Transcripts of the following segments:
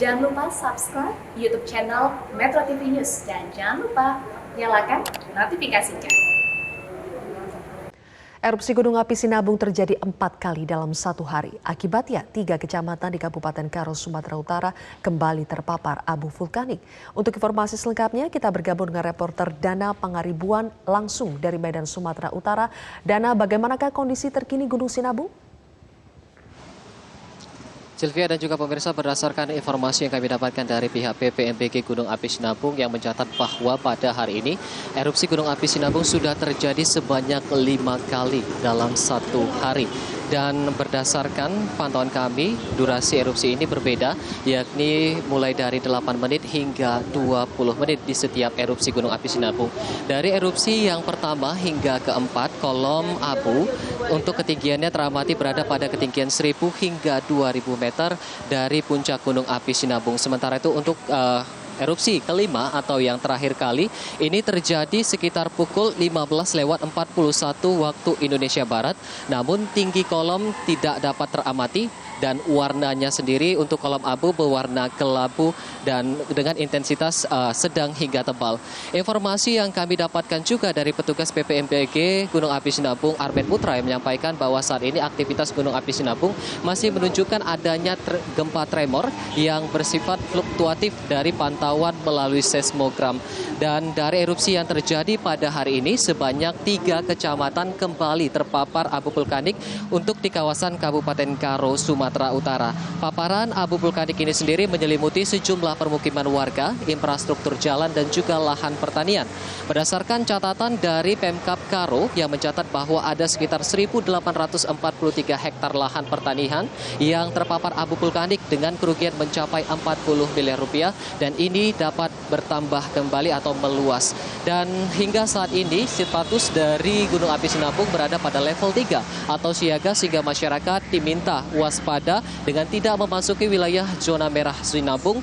Jangan lupa subscribe YouTube channel Metro TV News dan jangan lupa nyalakan notifikasinya. Erupsi Gunung Api Sinabung terjadi 4 kali dalam satu hari. Akibatnya, 3 kecamatan di Kabupaten Karo, Sumatera Utara kembali terpapar abu vulkanik. Untuk informasi selengkapnya, kita bergabung dengan reporter Dana Pangaribuan langsung dari Medan, Sumatera Utara. Dana, bagaimanakah kondisi terkini Gunung Sinabung? Sylvia dan juga pemirsa, berdasarkan informasi yang kami dapatkan dari pihak BPMBG Gunung Api Sinabung yang mencatat bahwa pada hari ini erupsi Gunung Api Sinabung sudah terjadi sebanyak 5 kali dalam satu hari. Dan berdasarkan pantauan kami, durasi erupsi ini berbeda, yakni mulai dari 8 menit hingga 20 menit di setiap erupsi Gunung Api Sinabung. Dari erupsi yang pertama hingga keempat, kolom abu untuk ketinggiannya teramati berada pada ketinggian 1000 hingga 2000 meter dari puncak Gunung Api Sinabung. Sementara itu untuk erupsi kelima atau yang terakhir kali ini terjadi sekitar pukul 15:41 waktu Indonesia Barat. Namun tinggi kolom tidak dapat teramati dan warnanya sendiri untuk kolom abu berwarna kelabu dan dengan intensitas sedang hingga tebal. Informasi yang kami dapatkan juga dari petugas BPMBG Gunung Api Sinabung Arben Putra yang menyampaikan bahwa saat ini aktivitas Gunung Api Sinabung masih menunjukkan adanya gempa tremor yang bersifat fluktuatif dari pantauan melalui seismogram. Dan dari erupsi yang terjadi pada hari ini sebanyak 3 kecamatan kembali terpapar abu vulkanik untuk di kawasan Kabupaten Karo, Sumatera Utara. Paparan abu vulkanik ini sendiri menyelimuti sejumlah permukiman warga, infrastruktur jalan dan juga lahan pertanian. Berdasarkan catatan dari Pemkab Karo yang mencatat bahwa ada sekitar 1.843 hektar lahan pertanian yang terpapar abu vulkanik dengan kerugian mencapai 40 miliar rupiah dan ini dapat bertambah kembali atau meluas. Dan hingga saat ini status dari Gunung Api Sinabung berada pada level 3 atau siaga sehingga masyarakat diminta waspada dengan tidak memasuki wilayah zona merah Sinabung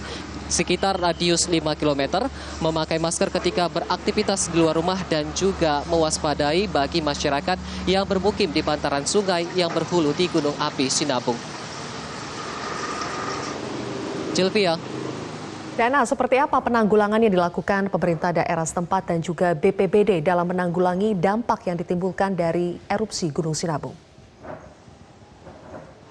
sekitar radius 5 km, memakai masker ketika beraktivitas di luar rumah dan juga mewaspadai bagi masyarakat yang bermukim di bantaran sungai yang berhulu di Gunung Api Sinabung. Sylvia. Dana, seperti apa penanggulangan yang dilakukan pemerintah daerah setempat dan juga BPBD dalam menanggulangi dampak yang ditimbulkan dari erupsi Gunung Sinabung?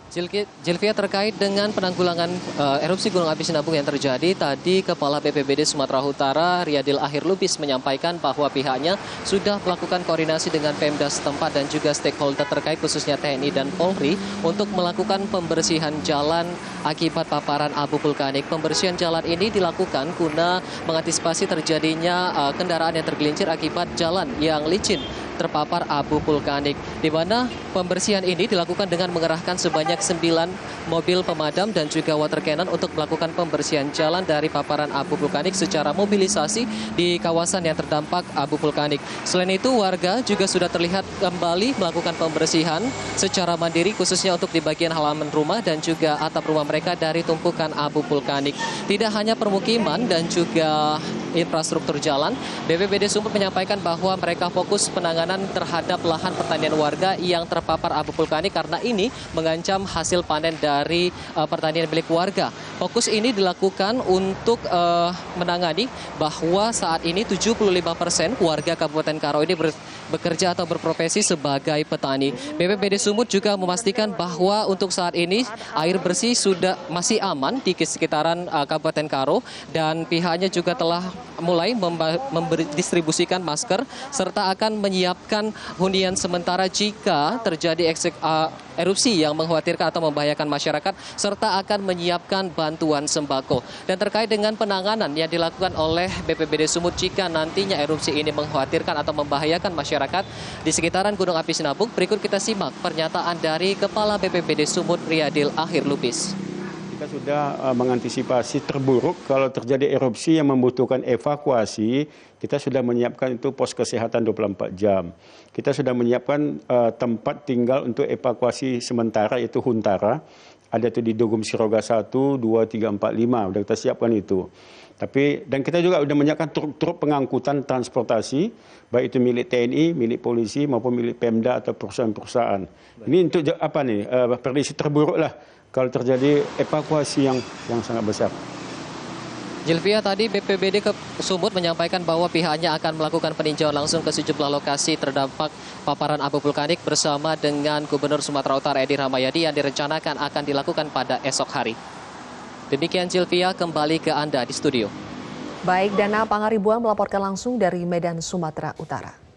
Sylvia, terkait dengan penanggulangan erupsi Gunung Api Sinabung yang terjadi, tadi Kepala BPBD Sumatera Utara Riyadil Akhir Lubis menyampaikan bahwa pihaknya sudah melakukan koordinasi dengan Pemda setempat dan juga stakeholder terkait khususnya TNI dan Polri untuk melakukan pembersihan jalan akibat paparan abu vulkanik. Pembersihan jalan ini dilakukan guna mengantisipasi terjadinya kendaraan yang tergelincir akibat jalan yang licin terpapar abu vulkanik, di mana pembersihan ini dilakukan dengan mengerahkan sebanyak 9 mobil pemadam dan juga water cannon untuk melakukan pembersihan jalan dari paparan abu vulkanik secara mobilisasi di kawasan yang terdampak abu vulkanik. Selain itu, warga juga sudah terlihat kembali melakukan pembersihan secara mandiri khususnya untuk di bagian halaman rumah dan juga atap rumah mereka dari tumpukan abu vulkanik. Tidak hanya permukiman dan juga infrastruktur jalan, BPBD Sumut menyampaikan bahwa mereka fokus penanganan terhadap lahan pertanian warga yang terpapar abu vulkanik karena ini mengancam hasil panen dari pertanian milik warga. Fokus ini dilakukan untuk menangani bahwa saat ini 75% warga Kabupaten Karo ini bekerja atau berprofesi sebagai petani. BPBD Sumut juga memastikan bahwa untuk saat ini air bersih sudah masih aman di sekitaran Kabupaten Karo dan pihaknya juga telah mulai distribusikan masker serta akan menyiapkan hunian sementara jika terjadi erupsi yang mengkhawatirkan atau membahayakan masyarakat serta akan menyiapkan bantuan sembako. Dan terkait dengan penanganan yang dilakukan oleh BPBD Sumut jika nantinya erupsi ini mengkhawatirkan atau membahayakan masyarakat di sekitaran Gunung Api Sinabung, berikut kita simak pernyataan dari Kepala BPBD Sumut Riyadil Akhir Lubis. Kita sudah mengantisipasi terburuk kalau terjadi erupsi yang membutuhkan evakuasi. Kita sudah menyiapkan itu pos kesehatan 24 jam. Kita sudah menyiapkan tempat tinggal untuk evakuasi sementara yaitu Huntara. Ada itu di Dugum Siroga 1, 2, 3, 4, 5. Sudah kita siapkan itu. Dan kita juga sudah menyiapkan truk-truk pengangkutan transportasi, baik itu milik TNI, milik polisi maupun milik Pemda atau perusahaan-perusahaan. Ini untuk prediksi terburuk lah kalau terjadi evakuasi yang sangat besar. Zilvia, tadi BPBD Sumut menyampaikan bahwa pihaknya akan melakukan peninjauan langsung ke sejumlah lokasi terdampak paparan abu vulkanik bersama dengan Gubernur Sumatera Utara Edi Rahmayadi yang direncanakan akan dilakukan pada esok hari. Demikian Zilvia, kembali ke Anda di studio. Baik, Dana Pangaribuan melaporkan langsung dari Medan, Sumatera Utara.